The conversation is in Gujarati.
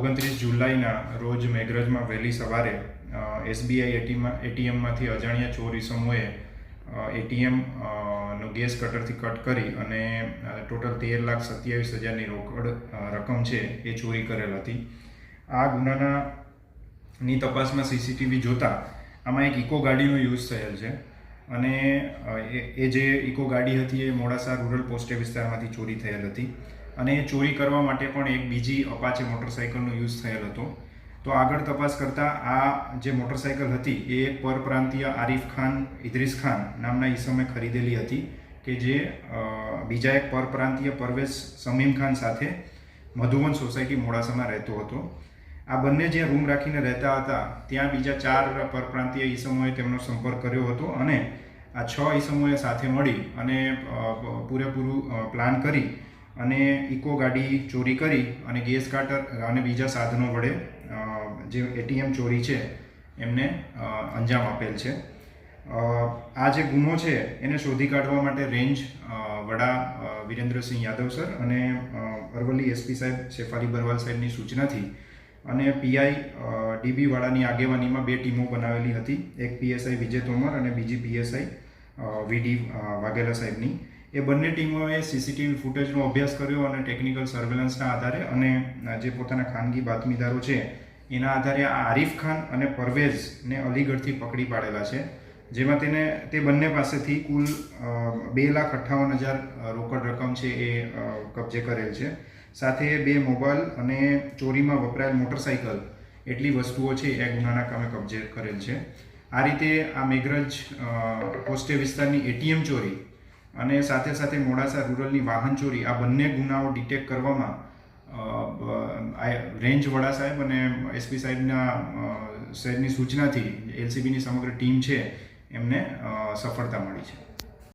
29 જુલાઈના રોજ મેઘરજમાં વહેલી સવારે SBI એટીએમમાંથી અજાણ્યા ચોર ઇસમોએ એટીએમનો ગેસ કટરથી કટ કરી અને ટોટલ 13,27,000ની રોકડ રકમ છે એ ચોરી કરેલ હતી. આ ગુનાની તપાસમાં CCTV જોતા આમાં એક ઇકો ગાડીનો યુઝ થયેલ છે અને એ જે ઇકો ગાડી હતી એ મોડાસા રૂરલ પોસ્ટે વિસ્તારમાંથી ચોરી થયેલ હતી અને એ ચોરી કરવા માટે પણ એક બીજી અપાચે મોટરસાઇકલનો યુઝ થયેલ હતો. તો આગળ તપાસ કરતાં આ જે મોટરસાઇકલ હતી એ એક પરપ્રાંતીય આરિફ ખાન ઇદ્રીસ ખાન નામના ઈસમે ખરીદેલી હતી કે જે બીજા એક પરપ્રાંતીય પરવેઝ સમીમ ખાન સાથે મધુવન સોસાયટી મોડાસામાં રહેતો હતો. આ બંને જ્યાં રૂમ રાખીને રહેતા હતા ત્યાં બીજા 4 પરપ્રાંતીય ઈસમોએ તેમનો સંપર્ક કર્યો હતો અને આ 6 ઈસમોએ સાથે મળી અને પૂરેપૂરું પ્લાન કરી અને ઇકો ગાડી ચોરી કરી અને ગેસ કાટર અને બીજા સાધનો વડે જે એટીએમ ચોરી છે એમને અંજામ આપેલ છે. આ જે ગુનો છે એને શોધી કાઢવા માટે રેન્જ વડા વિરેન્દ્રસિંહ યાદવ સર અને અરવલ્લી SP સાહેબ શેફાલી બરવાલ સાહેબની સૂચનાથી અને PI DB વાળાની આગેવાનીમાં 2 ટીમો બનાવેલી હતી. એક PSI વિજય તોમર અને બીજી PSI VD વાઘેલા સાહેબની. એ બંને ટીમોએ CCTV ફૂટેજનો અભ્યાસ કર્યો અને ટેકનિકલ સર્વેલન્સના આધારે અને જે પોતાના ખાનગી બાતમીદારો છે એના આધારે આ આરિફ ખાન અને પરવેઝને અલીગઢથી પકડી પાડેલા છે, જેમાં તે બંને પાસેથી કુલ 2,58,000 રોકડ રકમ છે એ કબજે કરેલ છે. સાથે 2 મોબાઈલ અને ચોરીમાં વપરાયેલ મોટરસાઇકલ એટલી વસ્તુઓ છે એ ગુનાના કામે કબજે કરેલ છે. આ રીતે આ મેઘરજ પોસ્ટે વિસ્તારની એટીએમ ચોરી અને સાથે સાથે મોડાસા રૂરલની વાહન ચોરી આ બંને ગુનાઓ ડિટેક્ટ કરવામાં રેન્જ વડા સાહેબ અને SP સાહેબની સૂચનાથી LCBની સમગ્ર ટીમ છે એમને સફળતા મળી છે.